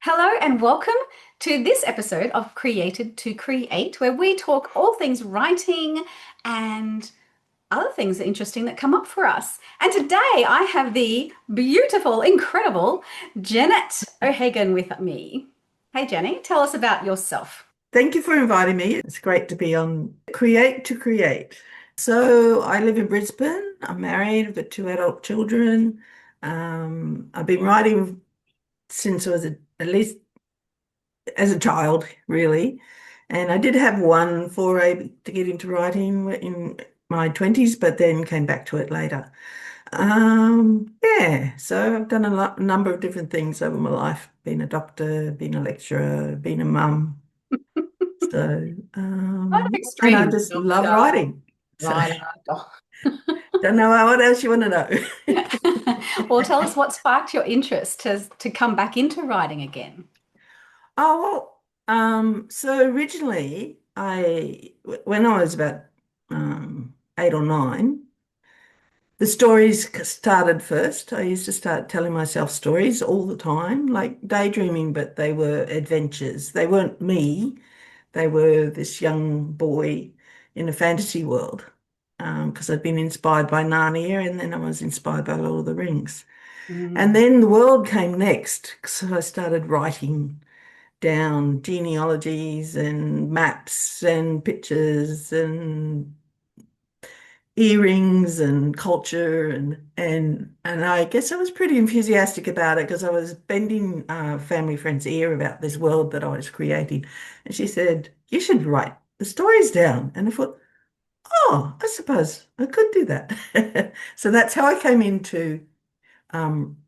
Hello and welcome to this episode of Created to Create, where we talk all things writing and other things interesting that come up for us. And today I have the beautiful, incredible Jeanette O'Hagan with me. Hey Jenny, tell us about yourself. Thank you for inviting me. It's great to be on Create to Create. So I live in Brisbane. I'm married. I've got two adult children. I've been writing since I was at least as a child, really. And I did have one foray to get into writing in my 20s, but then came back to it later. Yeah, so I've done a number of different things over my life. Been a doctor, been a lecturer, been a mum. So, A lot of and I extremes, just love doctor, writing. So, writer, don't know what else you want to know. Well, tell us what sparked your interest to come back into writing again. So originally, when I was about 8 or 9, the stories started first. I used to start telling myself stories all the time, like daydreaming, but they were adventures. They weren't me. They were this young boy in a fantasy world because I'd been inspired by Narnia and then I was inspired by Lord of the Rings. And Mm. then the world came next. So I started writing down genealogies and maps and pictures and earrings and culture and I guess I was pretty enthusiastic about it because I was bending a family friend's ear about this world that I was creating. And she said, "You should write the stories down." And I thought, oh, I suppose I could do that. So that's how I came into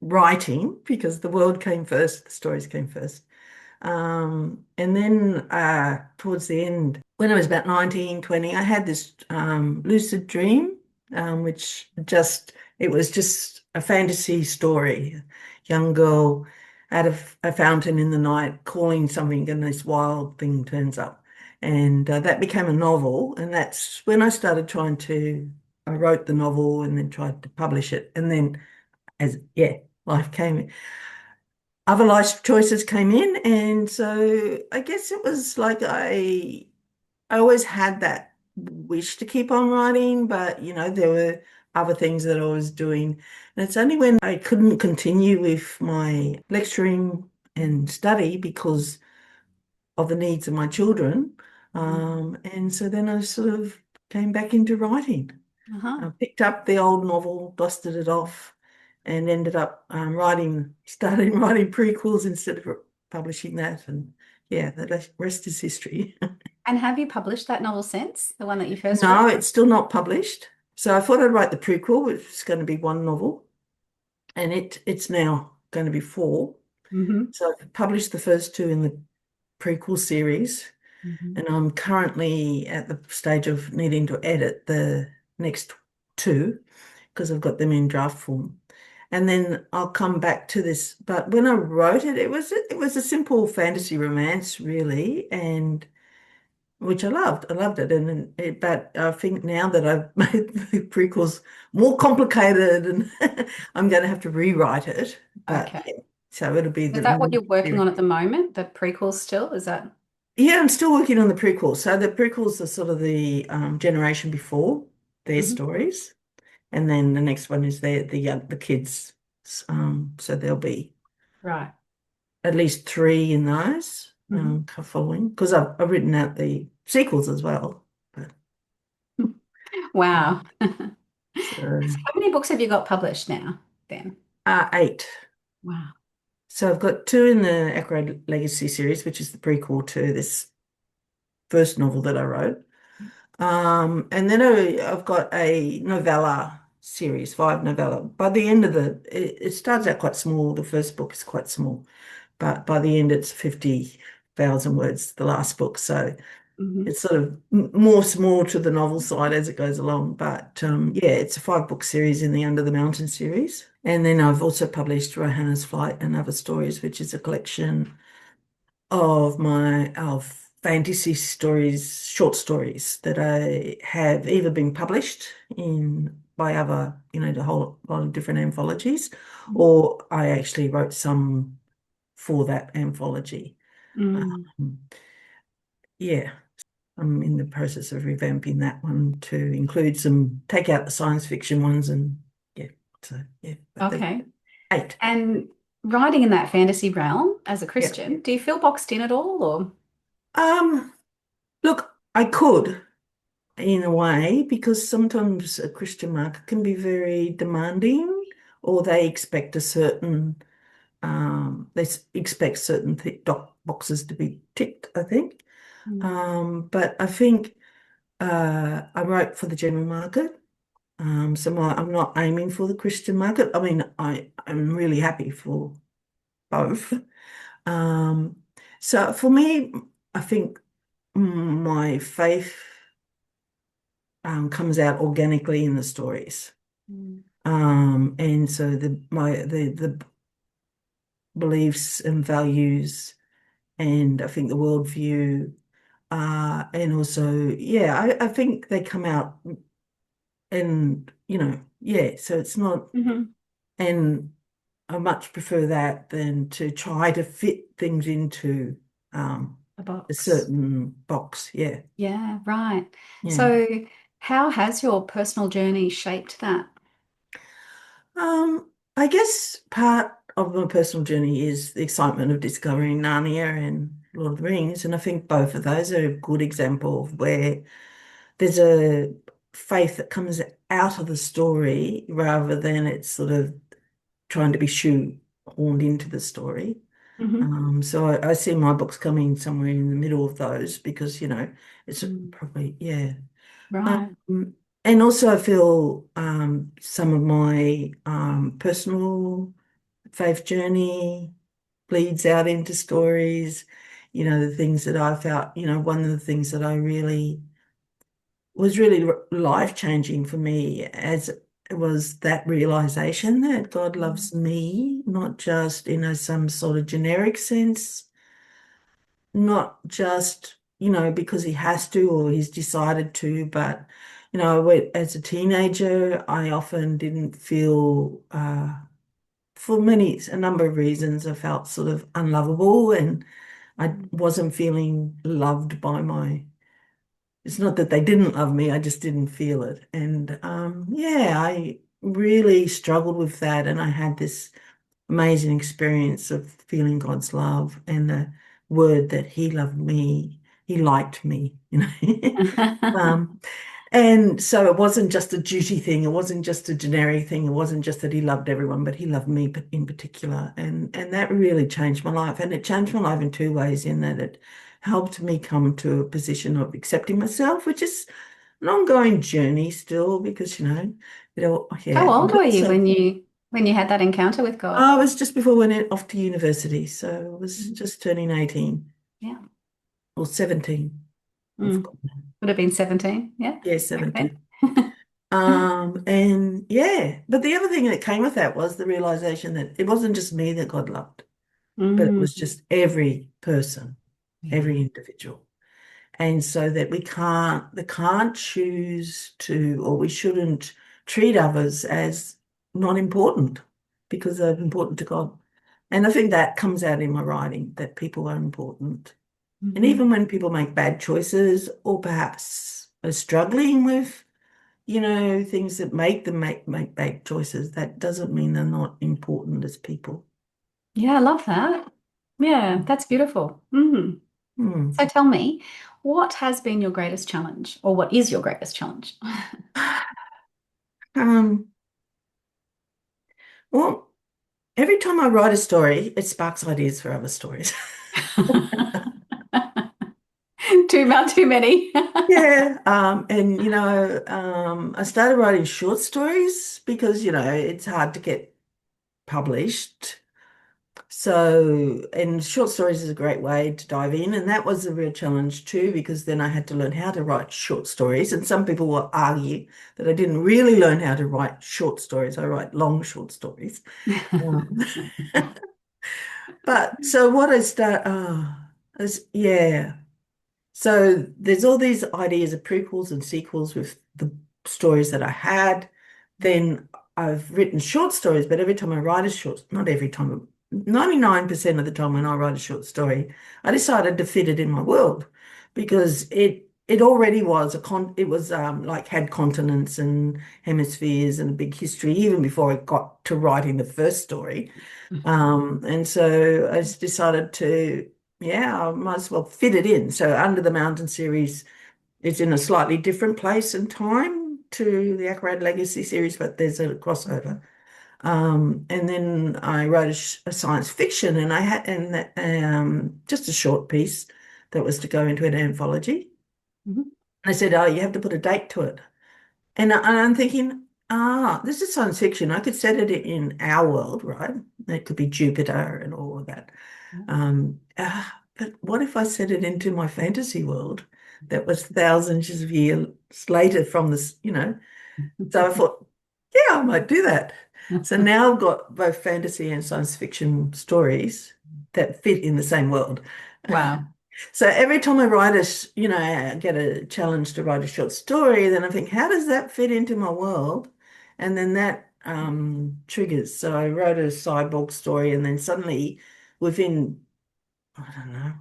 writing because the world came first, the stories came first. And then towards the end, when I was about 19, 20, I had this lucid dream, which it was just a fantasy story. Young girl out of a fountain in the night calling something, and this wild thing turns up. And that became a novel. And that's when I wrote the novel and then tried to publish it. And then, life came other life choices came in, and so I guess it was like I always had that wish to keep on writing, but there were other things that I was doing. And it's only when I couldn't continue with my lecturing and study because of the needs of my children. And so then I sort of came back into writing. Uh-huh. I picked up the old novel, dusted it off, and ended up starting writing prequels instead of publishing that. And yeah, the rest is history. And have you published that novel since, the one that you first wrote? No, it's still not published. So I thought I'd write the prequel, which is going to be one novel, and it's now going to be four. Hmm. So I've published the first two in the prequel series, Hmm. and I'm currently at the stage of needing to edit the next two because I've got them in draft form. And then I'll come back to this. But when I wrote it, it was a simple fantasy romance, really, and which I loved. I loved it. But I think now that I've made the prequels more complicated, and I'm going to have to rewrite it. But Okay. yeah, so it'll be Is the that what new you're working series. on at the moment? The prequel still? Is that? Yeah, I'm still working on the prequels. So the prequels are sort of the generation before their Mhm. stories, and then the next one is the kids. So there'll be Right. at least three in those Mhm. following because I've written out the sequels as well. But, Wow. so So how many books have you got published now, then? eight. Wow. So I've got two in the Akrad Legacy series, which is the prequel to this first novel that I wrote. And then I've got a novella series, five novella. By the end of it starts out quite small. The first book is quite small, but by the end it's 50,000 words, the last book. So Hmm. it's sort of more small to the novel side as it goes along. But yeah, it's a five-book series in the Under the Mountain series. And then I've also published Ruhanna's Flight and Other Stories, which is a collection of fantasy stories, short stories that I have either been published in by the whole lot of different anthologies, or I actually wrote some for that anthology. Mm. Um, yeah, I'm in the process of revamping that one to include take out the science fiction ones and yeah, so yeah, but there's Okay. 8. And writing in that fantasy realm as a Yeah. Christian, do you feel boxed in at all or? Um, Look, I could in a way because sometimes a Christian market can be very demanding, or they expect expect certain th doc boxes to be ticked, I think. Mm. But I think I write for the general market. I'm not aiming for the Christian market. I mean, I'm really happy for both. Um, so for me, I think my faith comes out organically in the stories. Mm. And so the beliefs and values, and I think the worldview, and also, yeah, I think they come out, and yeah, so it's not, Hmm. and I much prefer that than to try to fit things into A a box. certain box. Yeah, Yeah, right. yeah. So how has your personal journey shaped that? I guess part of my personal journey is the excitement of discovering Narnia and Lord of the Rings, and I think both of those are a good example of where there's a faith that comes out of the story rather than it's sort of trying to be shoehorned into the story. Hmm. So I see my books coming somewhere in the middle of those because, it's Mm. probably, yeah. Right. Um, and also I feel some of my personal faith journey bleeds out into stories, the things that I felt, one of the things that I really was really life-changing for me as it was that realization that God Mm. loves me, not just in some sort of generic sense, not just, because he has to or he's decided to, but, as a teenager, I often didn't feel, for a number of reasons, I felt sort of unlovable and I Mm. wasn't feeling loved by it's not that they didn't love me, I just didn't feel it. And yeah, I really struggled with that. And I had this amazing experience of feeling God's love and the word that He loved me, He liked me. Um, and so it wasn't just a duty thing, it wasn't just a generic thing, it wasn't just that He loved everyone, but He loved me in particular. And that really changed my life. And it changed my life in two ways, in that it helped me come to a position of accepting myself, which is an ongoing journey still, because How yeah, old but were you also when you had that encounter with God? I was just before I went off to university, so I was Mhm. just turning 18 Yeah. or 17. I've Mm. forgotten now. Would have been 17. Yeah. Yeah, Back then. 17. And yeah, but the other thing that came with that was the realization that it wasn't just me that God loved, but it Mm. was just every person, Yeah. every individual. And so that they can't choose to, or we shouldn't treat others as not important because they're important to God. And I think that comes out in my writing, that people are important. And Hmm. even when people make bad choices or perhaps are struggling with, things that make them make bad choices, that doesn't mean they're not important as people. Yeah, I love that. Yeah, that's beautiful. Mm. Hmm. So tell me, what has been your greatest challenge, or what is your greatest challenge? Um, well, every time I write a story, it sparks ideas for other stories. Too many. Yeah, and I started writing short stories because, it's hard to get published. So, and short stories is a great way to dive in, and that was a real challenge too, because then I had to learn how to write short stories. And some people will argue that I didn't really learn how to write short stories. I write long short stories. Um, but so what I start, yeah. So there's all these ideas of prequels and sequels with the stories that I had. Then I've written short stories, but every time I write a short, not every time, 99% of the time when I write a short story, I decided to fit it in my world because it already was it was like had continents and hemispheres and a big history even before I got to writing the first story. And so I just decided to, yeah, I might as well fit it in. So Under the Mountain series is in a slightly different place and time to the Akrad Legacy series, but there's a crossover. And then I wrote a science fiction, and I had and that, just a short piece that was to go into an anthology. Mhm. I said, "Oh, you have to put a date to it." And I'm thinking, this is science fiction. I could set it in our world, right? It could be Jupiter and all of that. But what if I set it into my fantasy world that was thousands of years later from this, you know? So I thought, yeah, I might do that. So now I've got both fantasy and science fiction stories that fit in the same world. Wow. So every time I write I get a challenge to write a short story, then I think, how does that fit into my world? And then that triggers. So I wrote a cyborg story, and then suddenly within, I don't know,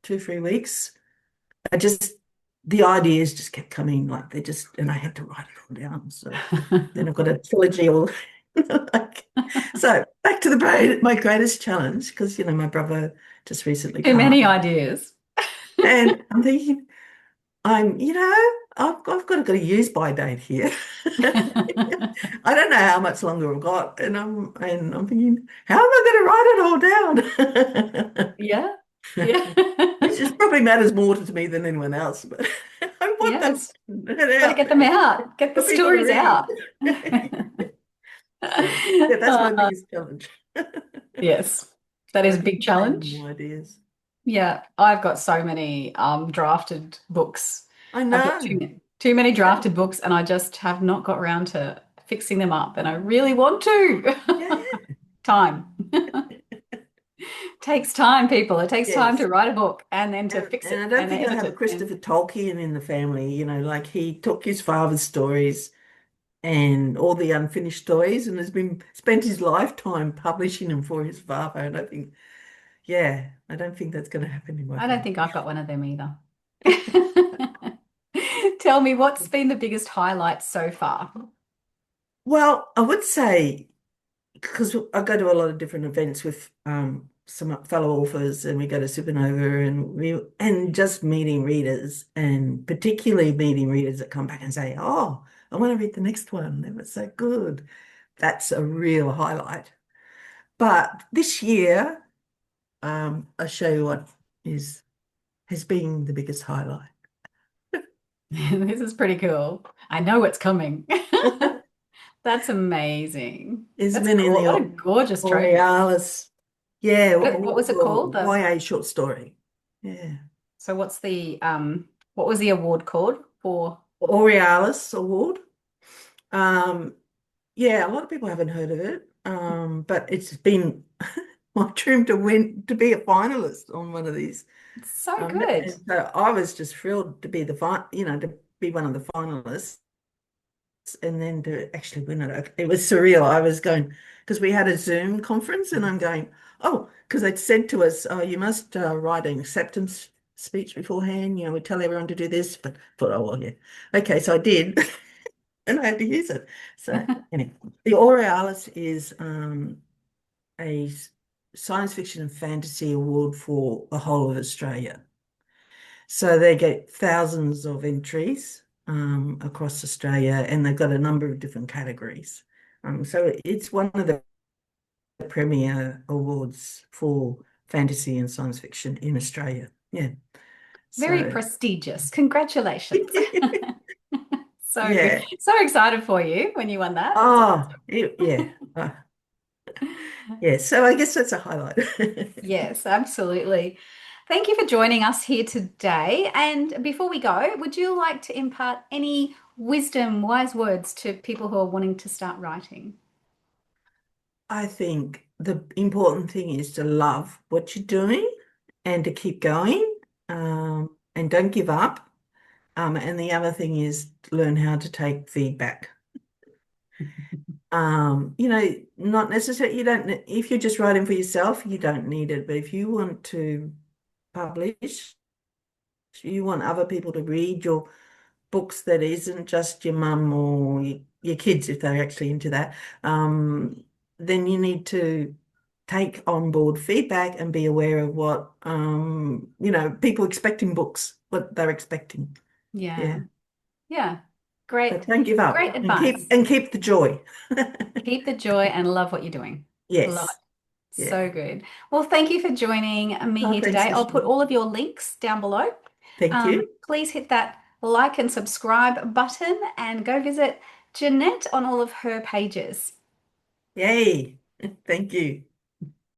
2, 3 weeks, I just the ideas just kept coming, like they just, and I had to write it all down. So then I've got a trilogy all like, so back to my greatest challenge, because my brother just recently Too many passed. ideas. And I'm thinking, I've got a use by date here. I don't know how much longer I've got, and I'm thinking, how am I going to write it all down? Yeah. Yeah. Which just probably matters more to me than anyone else, but I want them Yes. Got to out get them there out. Get the for people to stories read. out. So yeah, that's my biggest challenge. Yes. That is Trying a to big contain challenge. my ideas. Yeah, I've got so many drafted books. I I've got know. too many drafted books, and I just have not got around to fixing them up, and I really want to. Yeah. Time. Takes time, people. It takes time to Yes. write a book and then to fix And I it don't and think I edit have a it. And Christopher Tolkien in the family, like he took his father's stories and all the unfinished stories and has been spent his lifetime publishing them for his father. And I think, yeah, I don't think that's going to happen in my I don't family. think I've got one of them either. Tell me, what's been the biggest highlight so far? Well, I would say, because I go to a lot of different events with some fellow authors, and we go to Supernova, and just meeting readers, and particularly meeting readers that come back and say, "Oh, I want to read the next one. That was so good." That's a real highlight. But this year, I'll show you what is has been the biggest highlight. This is pretty cool. I know it's coming. That's amazing. It's That's been in what a the gorgeous trophy. Aurealis, yeah, What was it called? YA short story. Yeah. So what was the award called for? Aurealis Award. Um, yeah, a lot of people haven't heard of it, but it's been my dream to be a finalist on one of these. It's so good. And so I was just thrilled to be to be one of the finalists, and then to actually win it. It was surreal. I was going because we had a Zoom conference, and I'm going, oh, because they'd said to us, oh, you must write an acceptance speech beforehand. We tell everyone to do this, but I thought, oh, well, yeah, okay, so I did. And I had to use it. So anyway, the Aurealis is a science fiction and fantasy award for the whole of Australia. So they get thousands of entries across Australia, and they've got a number of different categories. So it's one of the premier awards for fantasy and science fiction in Australia. Yeah. Very So prestigious. Congratulations. So yeah. so excited for you when you won that. That's Oh, yeah. Yeah. So I guess that's a highlight. yes, absolutely. Thank you for joining us here today. And before we go, would you like to impart any wisdom, wise words to people who are wanting to start writing? I think the important thing is to love what you're doing and to keep going, and don't give up. And the other thing is to learn how to take feedback. Not necessarily, you don't, if you're just writing for yourself, you don't need it. But if you want to publish, you want other people to read your books that isn't just your mum or your kids, if they're actually into that, then you need to take on board feedback and be aware of what, people expecting books, what they're expecting. Yeah. Yeah. Yeah. Great, But don't give up great and keep advice. and keep the joy. Keep the joy and love what you're doing. Love it. Yes. So Yeah. good. Well, thank you for joining me Oh, here thanks today. for I'll put sharing. all of your links down below. Thank you. Please hit that like and subscribe button and go visit Jeanette on all of her pages. Yay. Thank you.